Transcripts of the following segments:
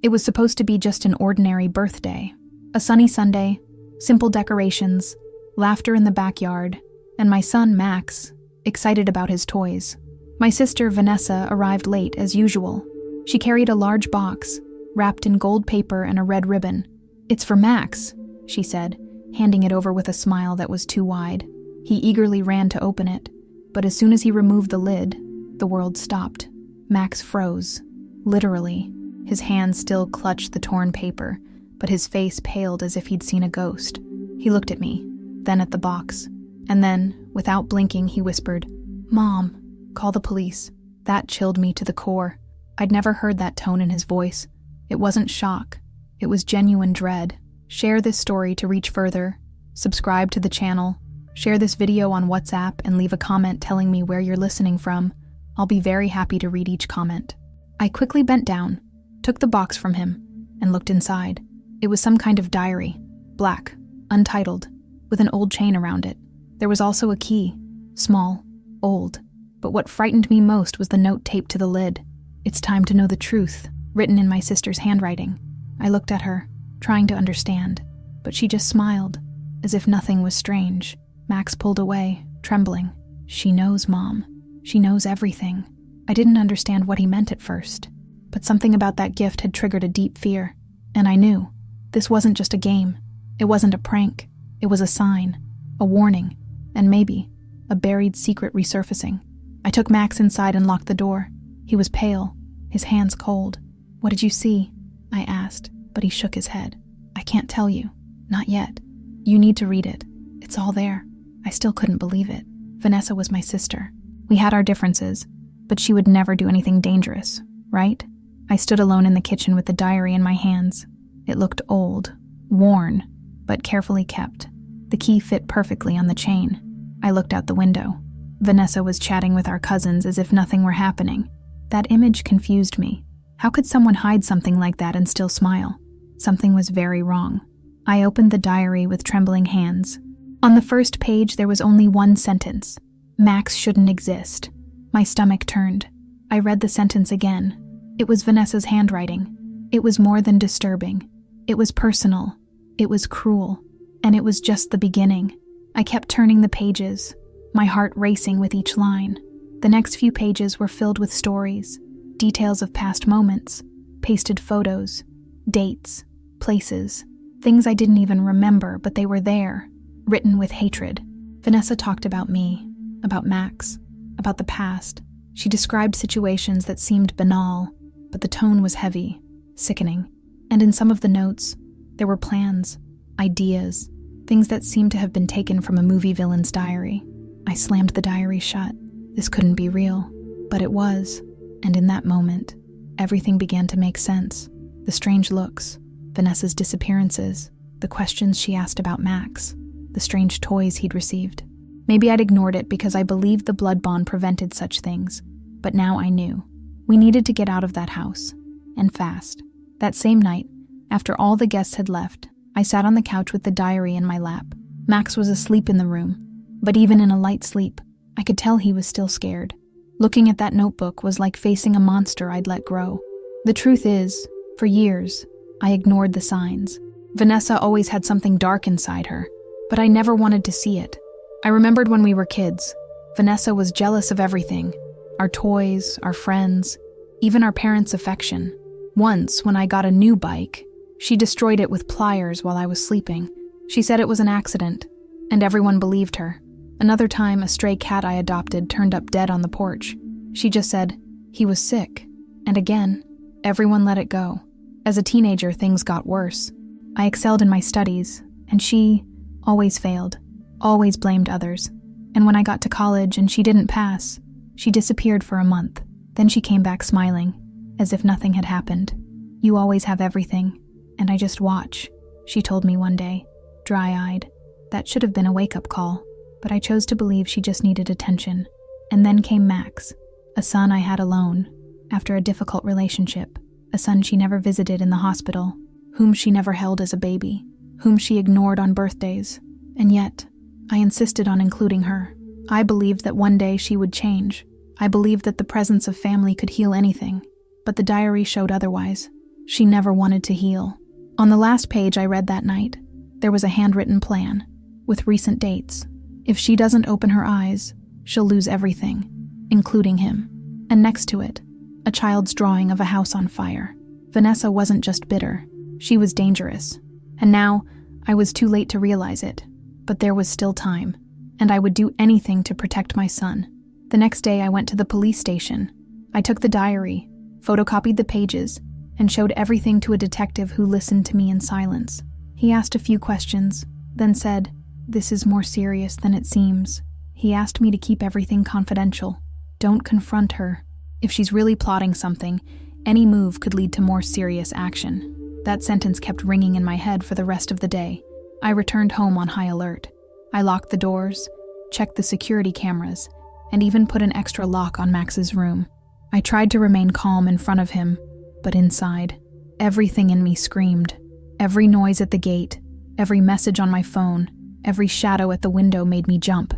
It was supposed to be just an ordinary birthday. A sunny Sunday, simple decorations, laughter in the backyard, and my son, Max, excited about his toys. My sister, Vanessa, arrived late as usual. She carried a large box, wrapped in gold paper and a red ribbon. "It's for Max," she said, handing it over with a smile that was too wide. He eagerly ran to open it, but as soon as he removed the lid, the world stopped. Max froze. Literally. His hands still clutched the torn paper, but his face paled as if he'd seen a ghost. He looked at me, then at the box, and then, without blinking, he whispered, "Mom, call the police." That chilled me to the core. I'd never heard that tone in his voice. It wasn't shock. It was genuine dread. Share this story to reach further. Subscribe to the channel. Share this video on WhatsApp and leave a comment telling me where you're listening from. I'll be very happy to read each comment. I quickly bent down, took the box from him, and looked inside. It was some kind of diary, black, untitled, with an old chain around it. There was also a key, small, old. But what frightened me most was the note taped to the lid. "It's time to know the truth," written in my sister's handwriting. I looked at her, trying to understand, but she just smiled, as if nothing was strange. Max pulled away, trembling. "She knows, Mom. She knows everything." I didn't understand what he meant at first, but something about that gift had triggered a deep fear, and I knew this wasn't just a game. It wasn't a prank. It was a sign, a warning, and maybe a buried secret resurfacing. I took Max inside and locked the door. He was pale, his hands cold. "What did you see?" I asked, but he shook his head. "I can't tell you. Not yet. You need to read it. It's all there." I still couldn't believe it. Vanessa was my sister. We had our differences, but she would never do anything dangerous, right? I stood alone in the kitchen with the diary in my hands. It looked old, worn, but carefully kept. The key fit perfectly on the chain. I looked out the window. Vanessa was chatting with our cousins as if nothing were happening. That image confused me. How could someone hide something like that and still smile? Something was very wrong. I opened the diary with trembling hands. On the first page, there was only one sentence. "Max shouldn't exist." My stomach turned. I read the sentence again. It was Vanessa's handwriting. It was more than disturbing. It was personal. It was cruel. And it was just the beginning. I kept turning the pages, my heart racing with each line. The next few pages were filled with stories, details of past moments, pasted photos, dates, places, things I didn't even remember, but they were there, written with hatred. Vanessa talked about me, about Max, about the past. She described situations that seemed banal, but the tone was heavy, sickening. And in some of the notes, there were plans, ideas, things that seemed to have been taken from a movie villain's diary. I slammed the diary shut. This couldn't be real, but it was. And in that moment, everything began to make sense. The strange looks, Vanessa's disappearances, the questions she asked about Max, the strange toys he'd received. Maybe I'd ignored it because I believed the blood bond prevented such things, but now I knew. We needed to get out of that house, and fast. That same night, after all the guests had left, I sat on the couch with the diary in my lap. Max was asleep in the room, but even in a light sleep, I could tell he was still scared. Looking at that notebook was like facing a monster I'd let grow. The truth is, for years, I ignored the signs. Vanessa always had something dark inside her, but I never wanted to see it. I remembered when we were kids. Vanessa was jealous of everything. Our toys, our friends, even our parents' affection. Once, when I got a new bike, she destroyed it with pliers while I was sleeping. She said it was an accident, and everyone believed her. Another time, a stray cat I adopted turned up dead on the porch. She just said, he was sick. And again, everyone let it go. As a teenager, things got worse. I excelled in my studies, and she always failed, always blamed others. And when I got to college and she didn't pass, she disappeared for a month. Then she came back smiling, as if nothing had happened. "You always have everything, and I just watch," she told me one day, dry-eyed. That should have been a wake-up call, but I chose to believe she just needed attention. And then came Max, a son I had alone, after a difficult relationship, a son she never visited in the hospital, whom she never held as a baby, whom she ignored on birthdays. And yet, I insisted on including her. I believed that one day she would change. I believed that the presence of family could heal anything, but the diary showed otherwise. She never wanted to heal. On the last page I read that night, there was a handwritten plan, with recent dates. If she doesn't open her eyes, she'll lose everything, including him. And next to it, a child's drawing of a house on fire. Vanessa wasn't just bitter, she was dangerous. And now, I was too late to realize it. But there was still time, and I would do anything to protect my son. The next day I went to the police station. I took the diary, photocopied the pages, and showed everything to a detective who listened to me in silence. He asked a few questions, then said, "This is more serious than it seems." He asked me to keep everything confidential. Don't confront her. If she's really plotting something, any move could lead to more serious action. That sentence kept ringing in my head for the rest of the day. I returned home on high alert. I locked the doors, checked the security cameras, and even put an extra lock on Max's room. I tried to remain calm in front of him, but inside, everything in me screamed. Every noise at the gate, every message on my phone, every shadow at the window made me jump.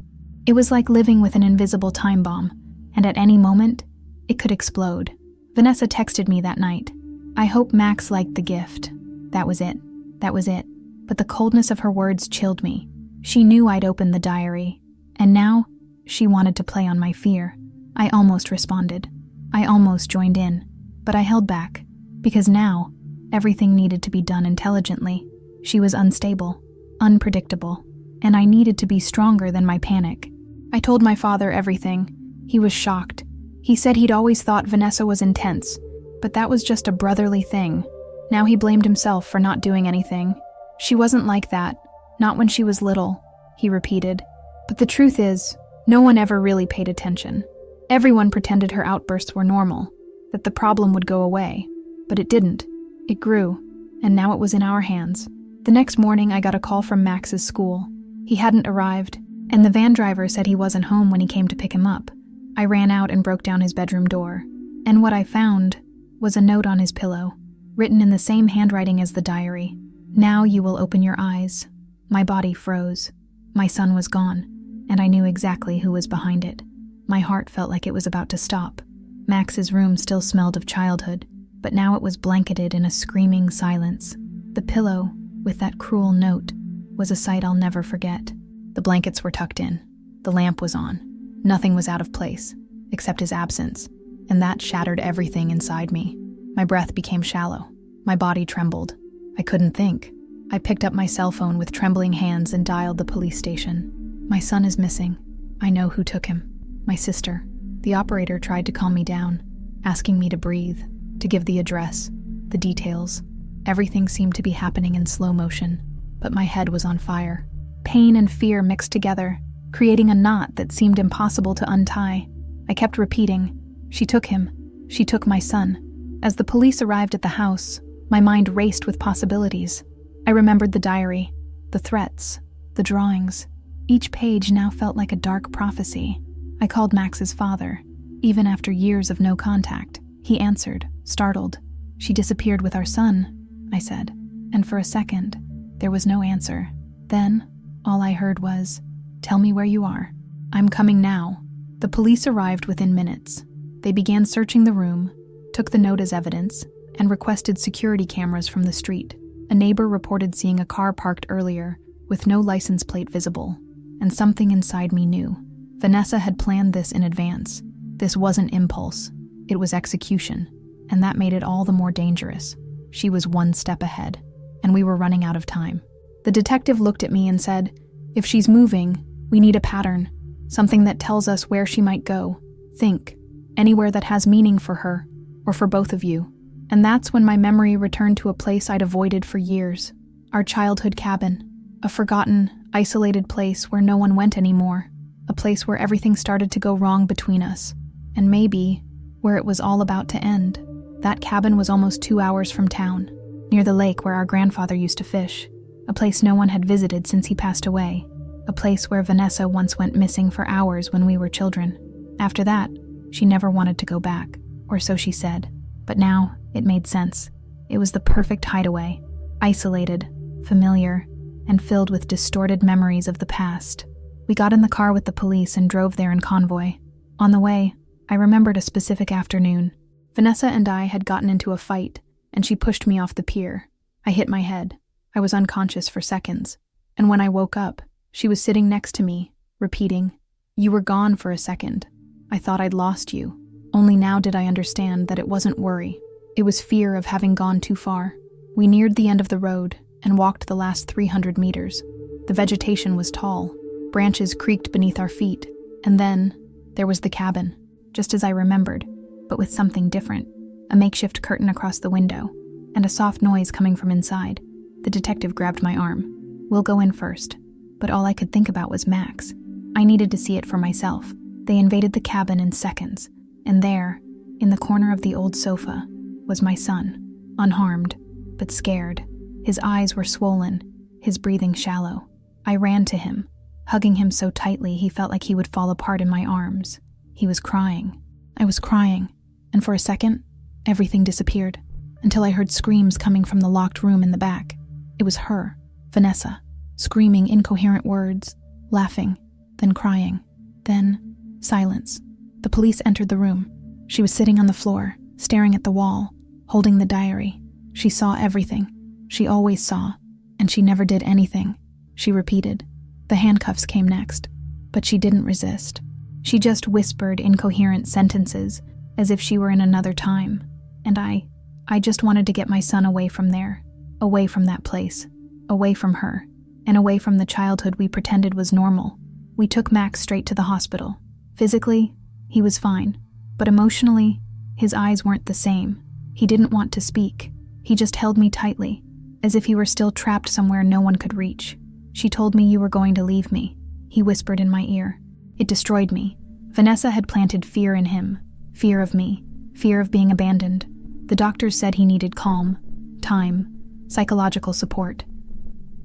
It was like living with an invisible time bomb, and at any moment, it could explode. Vanessa texted me that night. "I hope Max liked the gift." That was it. But the coldness of her words chilled me. She knew I'd opened the diary, and now she wanted to play on my fear. I almost responded. I almost joined in, but I held back, because now everything needed to be done intelligently. She was unstable, unpredictable, and I needed to be stronger than my panic. I told my father everything. He was shocked. He said he'd always thought Vanessa was intense, but that was just a brotherly thing. Now he blamed himself for not doing anything. "She wasn't like that, not when she was little," he repeated. But the truth is, no one ever really paid attention. Everyone pretended her outbursts were normal, that the problem would go away. But it didn't. It grew, and now it was in our hands. The next morning I got a call from Max's school. He hadn't arrived, and the van driver said he wasn't home when he came to pick him up. I ran out and broke down his bedroom door, and what I found was a note on his pillow, written in the same handwriting as the diary. "Now you will open your eyes." My body froze. My son was gone, and I knew exactly who was behind it. My heart felt like it was about to stop. Max's room still smelled of childhood, but now it was blanketed in a screaming silence. The pillow, with that cruel note, was a sight I'll never forget. The blankets were tucked in. The lamp was on. Nothing was out of place, except his absence, and that shattered everything inside me. My breath became shallow. My body trembled. I couldn't think. I picked up my cell phone with trembling hands and dialed the police station. "My son is missing. I know who took him. My sister." The operator tried to calm me down, asking me to breathe, to give the address, the details. Everything seemed to be happening in slow motion, but my head was on fire. Pain and fear mixed together, creating a knot that seemed impossible to untie. I kept repeating, "She took him. She took my son." As the police arrived at the house, my mind raced with possibilities. I remembered the diary, the threats, the drawings. Each page now felt like a dark prophecy. I called Max's father, even after years of no contact. He answered, startled. "She disappeared with our son," I said, and for a second, there was no answer. Then, all I heard was, "Tell me where you are. I'm coming now." The police arrived within minutes. They began searching the room, took the note as evidence, and requested security cameras from the street. A neighbor reported seeing a car parked earlier, with no license plate visible, and something inside me knew. Vanessa had planned this in advance. This wasn't impulse, it was execution, and that made it all the more dangerous. She was one step ahead, and we were running out of time. The detective looked at me and said, "If she's moving, we need a pattern, something that tells us where she might go. Think, anywhere that has meaning for her, or for both of you." And that's when my memory returned to a place I'd avoided for years. Our childhood cabin, a forgotten, isolated place where no one went anymore, a place where everything started to go wrong between us, and maybe where it was all about to end. That cabin was almost 2 hours from town, near the lake where our grandfather used to fish, a place no one had visited since he passed away, a place where Vanessa once went missing for hours when we were children. After that, she never wanted to go back, or so she said. But now, it made sense. It was the perfect hideaway, isolated, familiar, and filled with distorted memories of the past. We got in the car with the police and drove there in convoy. On the way, I remembered a specific afternoon. Vanessa and I had gotten into a fight, and she pushed me off the pier. I hit my head. I was unconscious for seconds. And when I woke up, she was sitting next to me, repeating, "You were gone for a second. I thought I'd lost you." Only now did I understand that it wasn't worry. It was fear of having gone too far. We neared the end of the road and walked the last 300 meters. The vegetation was tall. Branches creaked beneath our feet. And then there was the cabin, just as I remembered, but with something different. A makeshift curtain across the window, and a soft noise coming from inside. The detective grabbed my arm. "We'll go in first." But all I could think about was Max. I needed to see it for myself. They invaded the cabin in seconds, and there, in the corner of the old sofa, was my son, unharmed, but scared. His eyes were swollen, his breathing shallow. I ran to him, hugging him so tightly he felt like he would fall apart in my arms. He was crying. I was crying, and for a second, everything disappeared, until I heard screams coming from the locked room in the back. It was her, Vanessa, screaming incoherent words, laughing, then crying, then silence. The police entered the room. She was sitting on the floor, staring at the wall, holding the diary. She saw everything. She always saw, and she never did anything. She repeated. The handcuffs came next, but she didn't resist. She just whispered incoherent sentences, as if she were in another time. And I just wanted to get my son away from there, away from that place, away from her, and away from the childhood we pretended was normal. We took Max straight to the hospital. Physically, he was fine, but emotionally, his eyes weren't the same. He didn't want to speak. He just held me tightly, as if he were still trapped somewhere no one could reach. "She told me you were going to leave me," he whispered in my ear. It destroyed me. Vanessa had planted fear in him, fear of me, fear of being abandoned. The doctors said he needed calm, time, psychological support.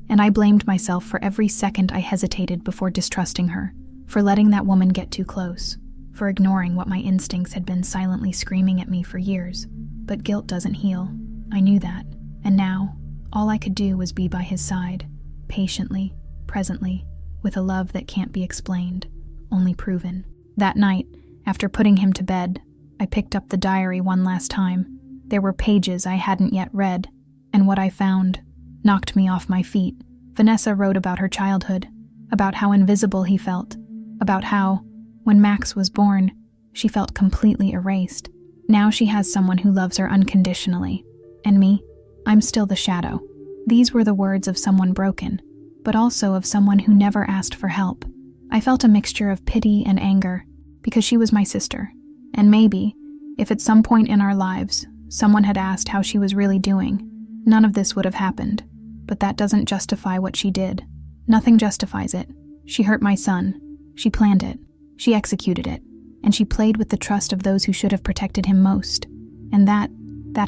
And I blamed myself for every second I hesitated before distrusting her, for letting that woman get too close, for ignoring what my instincts had been silently screaming at me for years. But guilt doesn't heal. I knew that, and now, all I could do was be by his side, patiently, presently, with a love that can't be explained, only proven. That night, after putting him to bed, I picked up the diary one last time. There were pages I hadn't yet read, and what I found knocked me off my feet. Vanessa wrote about her childhood, about how invisible he felt, about how, when Max was born, she felt completely erased. Now she has someone who loves her unconditionally. And me, I'm still the shadow. These were the words of someone broken, but also of someone who never asked for help. I felt a mixture of pity and anger, because she was my sister. And maybe, if at some point in our lives, someone had asked how she was really doing, none of this would have happened. But that doesn't justify what she did. Nothing justifies it. She hurt my son. She planned it. She executed it. And she played with the trust of those who should have protected him most. And that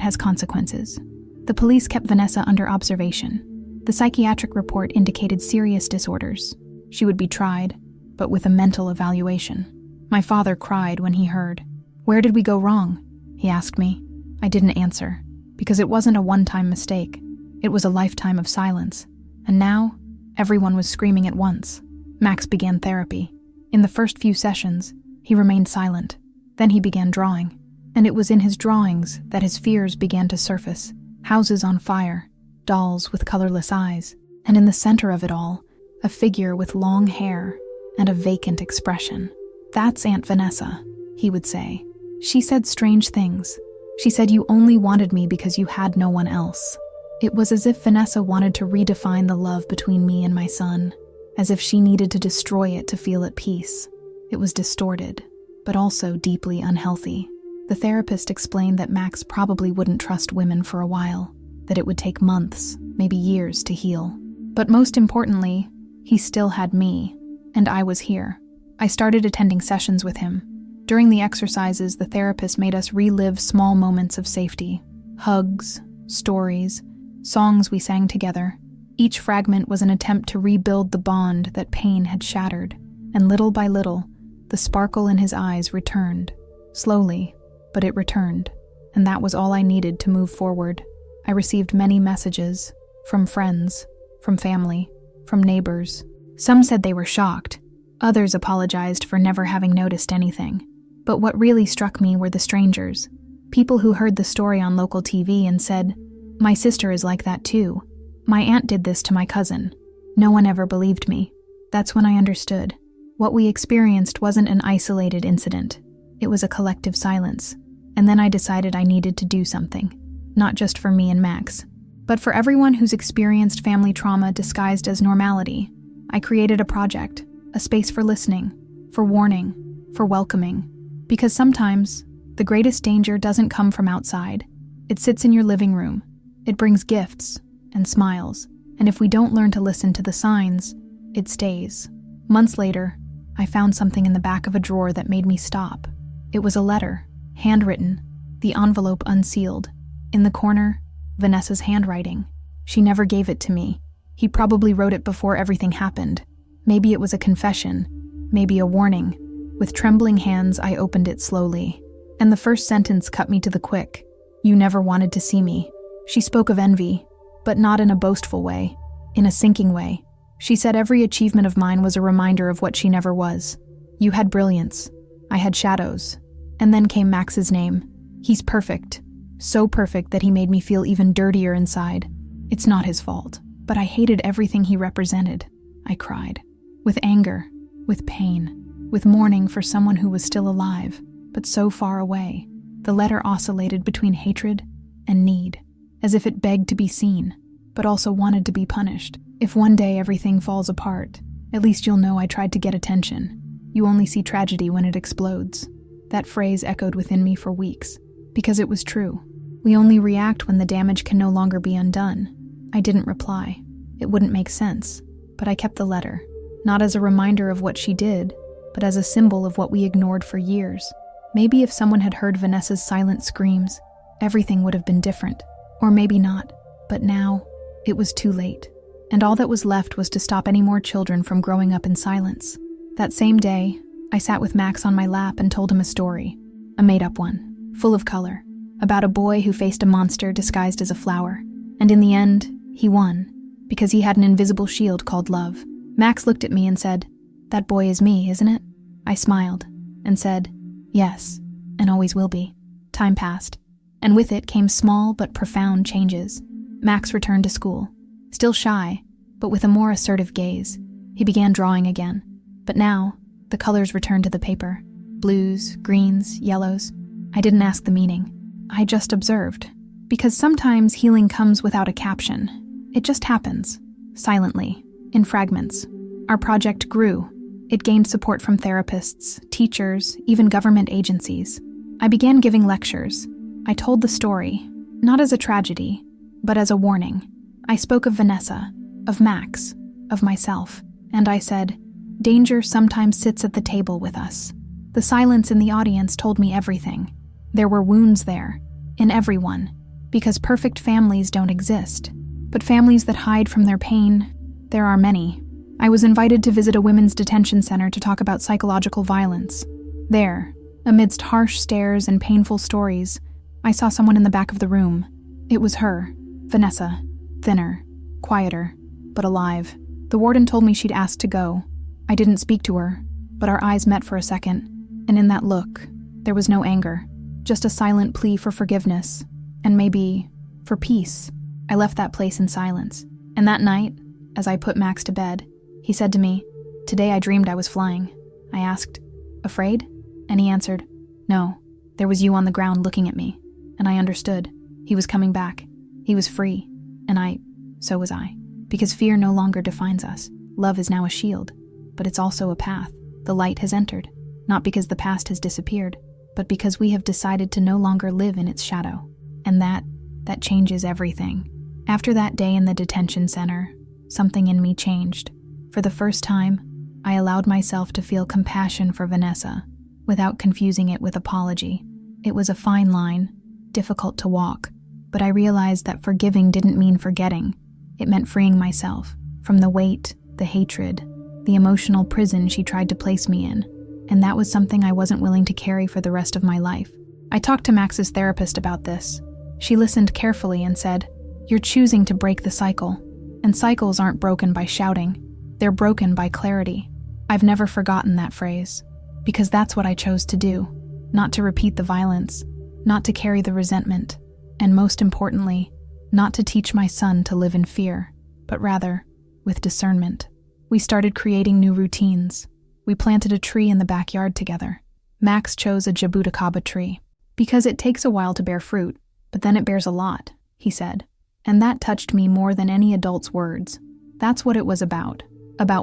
has consequences. The police kept Vanessa under observation. The psychiatric report indicated serious disorders. She would be tried, but with a mental evaluation. My father cried when he heard. "Where did we go wrong?" he asked me. I didn't answer, because it wasn't a one-time mistake. It was a lifetime of silence. And now, everyone was screaming at once. Max began therapy. In the first few sessions, he remained silent. Then he began drawing. And it was in his drawings that his fears began to surface. Houses on fire, dolls with colorless eyes, and in the center of it all, a figure with long hair and a vacant expression. "That's Aunt Vanessa," he would say. "She said strange things. She said you only wanted me because you had no one else." It was as if Vanessa wanted to redefine the love between me and my son, as if she needed to destroy it to feel at peace. It was distorted, but also deeply unhealthy. The therapist explained that Max probably wouldn't trust women for a while, that it would take months, maybe years to heal. But most importantly, he still had me, and I was here. I started attending sessions with him. During the exercises, the therapist made us relive small moments of safety. Hugs, stories, songs we sang together. Each fragment was an attempt to rebuild the bond that pain had shattered, and little by little, the sparkle in his eyes returned. Slowly, but it returned, and that was all I needed to move forward. I received many messages, from friends, from family, from neighbors. Some said they were shocked. Others apologized for never having noticed anything. But what really struck me were the strangers. People who heard the story on local TV and said, "My sister is like that too. My aunt did this to my cousin." No one ever believed me. That's when I understood. What we experienced wasn't an isolated incident. It was a collective silence. And then I decided I needed to do something. Not just for me and Max, but for everyone who's experienced family trauma disguised as normality. I created a project, a space for listening, for warning, for welcoming. Because sometimes, the greatest danger doesn't come from outside. It sits in your living room. It brings gifts and smiles. And if we don't learn to listen to the signs, it stays. Months later, I found something in the back of a drawer that made me stop. It was a letter, handwritten, the envelope unsealed. In the corner, Vanessa's handwriting. She never gave it to me. He probably wrote it before everything happened. Maybe it was a confession, maybe a warning. With trembling hands, I opened it slowly. And the first sentence cut me to the quick. "You never wanted to see me." She spoke of envy, but not in a boastful way, in a sinking way. She said every achievement of mine was a reminder of what she never was. "You had brilliance. I had shadows." And then came Max's name. "He's perfect. So perfect that he made me feel even dirtier inside. It's not his fault, but I hated everything he represented." I cried. With anger, with pain, with mourning for someone who was still alive, but so far away. The letter oscillated between hatred and need, as if it begged to be seen, but also wanted to be punished. "If one day everything falls apart, at least you'll know I tried to get attention. You only see tragedy when it explodes." That phrase echoed within me for weeks, because it was true. We only react when the damage can no longer be undone. I didn't reply. It wouldn't make sense, but I kept the letter, not as a reminder of what she did, but as a symbol of what we ignored for years. Maybe if someone had heard Vanessa's silent screams, everything would have been different. Or maybe not, but now, it was too late. And all that was left was to stop any more children from growing up in silence. That same day, I sat with Max on my lap and told him a story, a made-up one, full of color, about a boy who faced a monster disguised as a flower. And in the end, he won, because he had an invisible shield called love. Max looked at me and said, "That boy is me, isn't it?" I smiled and said, "Yes, and always will be." Time passed, and with it came small but profound changes. Max returned to school, still shy, but with a more assertive gaze. He began drawing again, but now, the colors returned to the paper. Blues, greens, yellows. I didn't ask the meaning. I just observed. Because sometimes healing comes without a caption. It just happens, silently, in fragments. Our project grew. It gained support from therapists, teachers, even government agencies. I began giving lectures. I told the story, not as a tragedy, but as a warning. I spoke of Vanessa, of Max, of myself, and I said, danger sometimes sits at the table with us. The silence in the audience told me everything. There were wounds there, in everyone, because perfect families don't exist. But families that hide from their pain, there are many. I was invited to visit a women's detention center to talk about psychological violence. There, amidst harsh stares and painful stories, I saw someone in the back of the room. It was her, Vanessa, thinner, quieter, but alive. The warden told me she'd asked to go. I didn't speak to her, but our eyes met for a second, and in that look, there was no anger, just a silent plea for forgiveness, and maybe for peace. I left that place in silence, and that night, as I put Max to bed, he said to me, "Today I dreamed I was flying." I asked, "Afraid?" And he answered, "No, there was you on the ground looking at me," and I understood. He was coming back. He was free, and so was I. Because fear no longer defines us. Love is now a shield. But it's also a path. The light has entered, not because the past has disappeared, but because we have decided to no longer live in its shadow. And that changes everything. After that day in the detention center, something in me changed. For the first time, I allowed myself to feel compassion for Vanessa, without confusing it with apology. It was a fine line, difficult to walk, but I realized that forgiving didn't mean forgetting. It meant freeing myself from the weight, the hatred, the emotional prison she tried to place me in, and that was something I wasn't willing to carry for the rest of my life. I talked to Max's therapist about this. She listened carefully and said, "You're choosing to break the cycle, and cycles aren't broken by shouting. They're broken by clarity." I've never forgotten that phrase, because that's what I chose to do, not to repeat the violence, not to carry the resentment, and most importantly, not to teach my son to live in fear, but rather with discernment. We started creating new routines. We planted a tree in the backyard together. Max chose a jabuticaba tree because it takes a while to bear fruit, but then it bears a lot, he said. And that touched me more than any adult's words. That's what it was about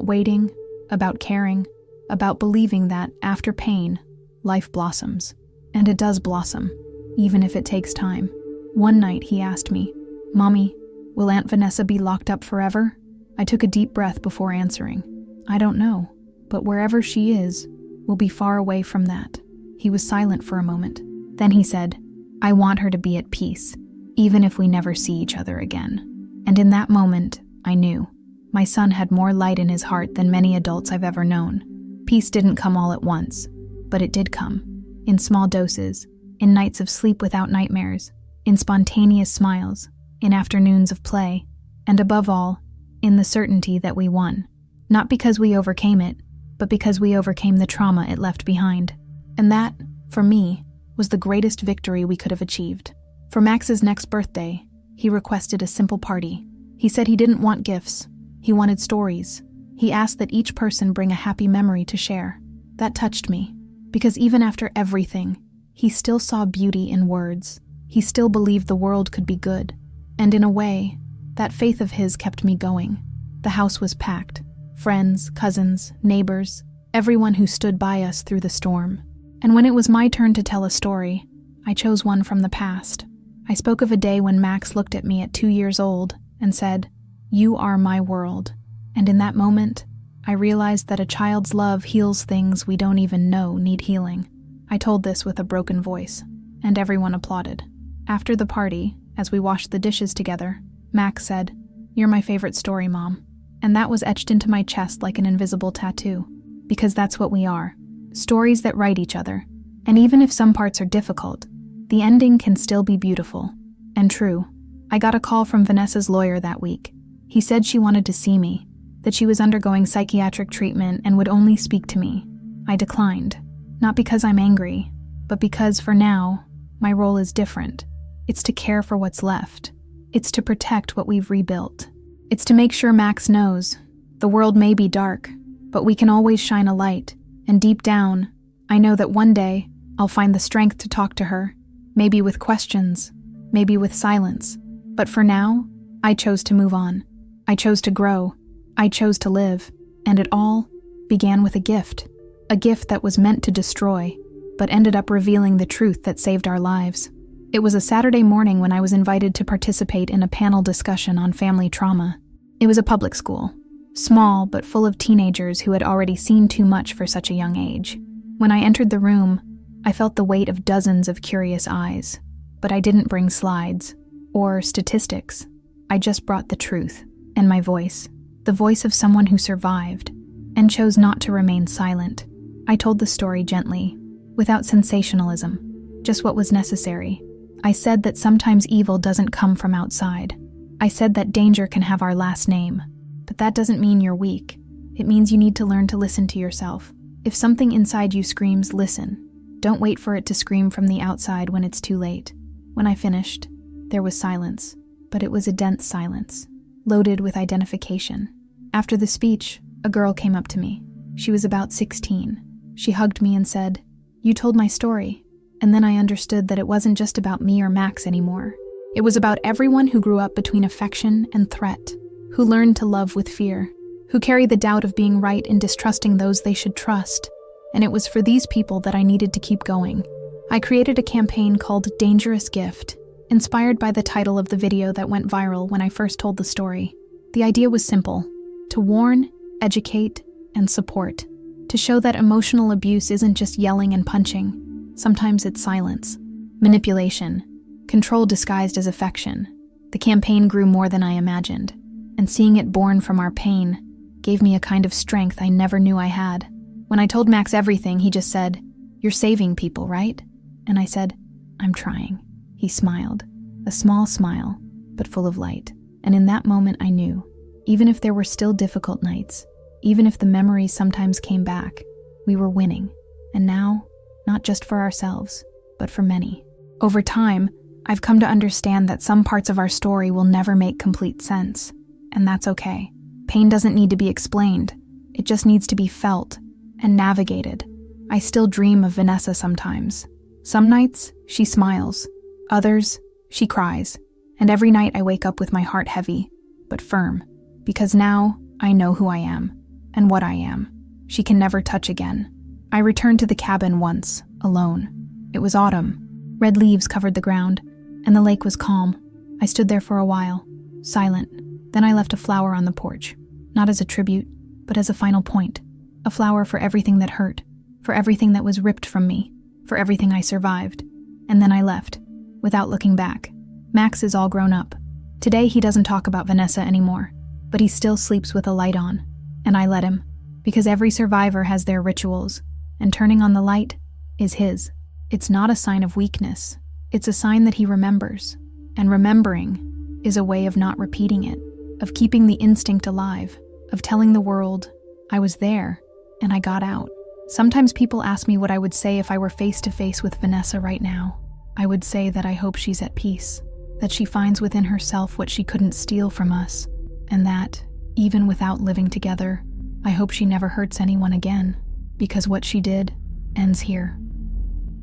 waiting, about caring, about believing that, after pain, life blossoms. And it does blossom, even if it takes time. One night he asked me, "Mommy, will Aunt Vanessa be locked up forever?" I took a deep breath before answering. "I don't know, but wherever she is, we'll be far away from that." He was silent for a moment. Then he said, "I want her to be at peace, even if we never see each other again." And in that moment, I knew. My son had more light in his heart than many adults I've ever known. Peace didn't come all at once, but it did come. In small doses, in nights of sleep without nightmares, in spontaneous smiles, in afternoons of play, and above all, in the certainty that we won. Not because we overcame it, but because we overcame the trauma it left behind. And that, for me, was the greatest victory we could have achieved. For Max's next birthday, he requested a simple party. He said he didn't want gifts. He wanted stories. He asked that each person bring a happy memory to share. That touched me, because even after everything, he still saw beauty in words. He still believed the world could be good. And in a way, that faith of his kept me going. The house was packed. Friends, cousins, neighbors, everyone who stood by us through the storm. And when it was my turn to tell a story, I chose one from the past. I spoke of a day when Max looked at me at 2 years old and said, "You are my world." And in that moment, I realized that a child's love heals things we don't even know need healing. I told this with a broken voice, and everyone applauded. After the party, as we washed the dishes together, Max said, "You're my favorite story, Mom." And that was etched into my chest like an invisible tattoo. Because that's what we are. Stories that write each other. And even if some parts are difficult, the ending can still be beautiful. And true. I got a call from Vanessa's lawyer that week. He said she wanted to see me, that she was undergoing psychiatric treatment and would only speak to me. I declined. Not because I'm angry, but because, for now, my role is different. It's to care for what's left. It's to protect what we've rebuilt. It's to make sure Max knows the world may be dark, but we can always shine a light. And deep down, I know that one day I'll find the strength to talk to her, maybe with questions, maybe with silence. But for now, I chose to move on. I chose to grow. I chose to live. And it all began with a gift that was meant to destroy, but ended up revealing the truth that saved our lives. It was a Saturday morning when I was invited to participate in a panel discussion on family trauma. It was a public school, small but full of teenagers who had already seen too much for such a young age. When I entered the room, I felt the weight of dozens of curious eyes, but I didn't bring slides or statistics. I just brought the truth and my voice, the voice of someone who survived and chose not to remain silent. I told the story gently, without sensationalism, just what was necessary. I said that sometimes evil doesn't come from outside. I said that danger can have our last name, but that doesn't mean you're weak. It means you need to learn to listen to yourself. If something inside you screams, listen. Don't wait for it to scream from the outside when it's too late. When I finished, there was silence, but it was a dense silence, loaded with identification. After the speech, a girl came up to me. She was about 16. She hugged me and said, "You told my story." And then I understood that it wasn't just about me or Max anymore. It was about everyone who grew up between affection and threat, who learned to love with fear, who carry the doubt of being right and distrusting those they should trust. And it was for these people that I needed to keep going. I created a campaign called Dangerous Gift, inspired by the title of the video that went viral when I first told the story. The idea was simple: to warn, educate, and support, to show that emotional abuse isn't just yelling and punching. Sometimes it's silence, manipulation, control disguised as affection. The campaign grew more than I imagined, and seeing it born from our pain gave me a kind of strength I never knew I had. When I told Max everything, he just said, "You're saving people, right?" And I said, "I'm trying." He smiled, a small smile, but full of light. And in that moment I knew, even if there were still difficult nights, even if the memories sometimes came back, we were winning. And now, not just for ourselves, but for many. Over time, I've come to understand that some parts of our story will never make complete sense, and that's okay. Pain doesn't need to be explained. It just needs to be felt and navigated. I still dream of Vanessa sometimes. Some nights, she smiles. Others, she cries. And every night I wake up with my heart heavy, but firm, because now I know who I am and what I am. She can never touch again. I returned to the cabin once, alone. It was autumn. Red leaves covered the ground, and the lake was calm. I stood there for a while, silent. Then I left a flower on the porch, not as a tribute, but as a final point. A flower for everything that hurt, for everything that was ripped from me, for everything I survived. And then I left, without looking back. Max is all grown up. Today he doesn't talk about Vanessa anymore, but he still sleeps with a light on. And I let him, because every survivor has their rituals, and turning on the light is his. It's not a sign of weakness. It's a sign that he remembers. And remembering is a way of not repeating it, of keeping the instinct alive, of telling the world, I was there, and I got out. Sometimes people ask me what I would say if I were face to face with Vanessa right now. I would say that I hope she's at peace, that she finds within herself what she couldn't steal from us, and that, even without living together, I hope she never hurts anyone again, because what she did ends here.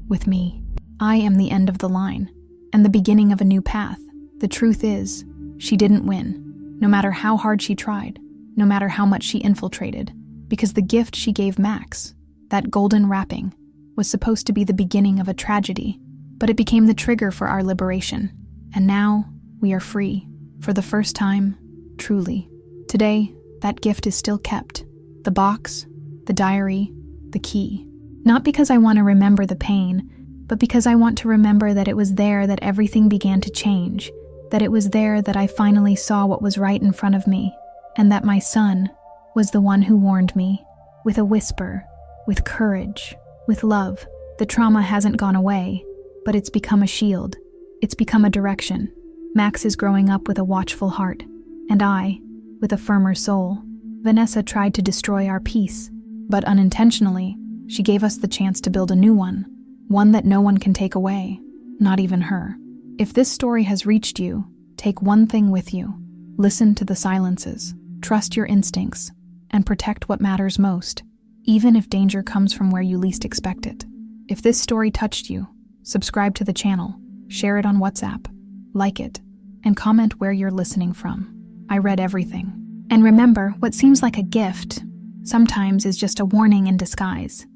With me. I am the end of the line, and the beginning of a new path. The truth is, she didn't win, no matter how hard she tried, no matter how much she infiltrated, because the gift she gave Max, that golden wrapping, was supposed to be the beginning of a tragedy, but it became the trigger for our liberation. And now, we are free, for the first time, truly. Today, that gift is still kept. The box, the diary, the key. Not because I want to remember the pain, but because I want to remember that it was there that everything began to change, that it was there that I finally saw what was right in front of me, and that my son was the one who warned me, with a whisper, with courage, with love. The trauma hasn't gone away, but it's become a shield. It's become a direction. Max is growing up with a watchful heart, and I, with a firmer soul. Vanessa tried to destroy our peace, but unintentionally, she gave us the chance to build a new one that no one can take away, not even her. If this story has reached you, take one thing with you. Listen to the silences, trust your instincts, and protect what matters most, even if danger comes from where you least expect it. If this story touched you, subscribe to the channel, share it on WhatsApp, like it, and comment where you're listening from. I read everything. And remember, what seems like a gift sometimes is just a warning in disguise.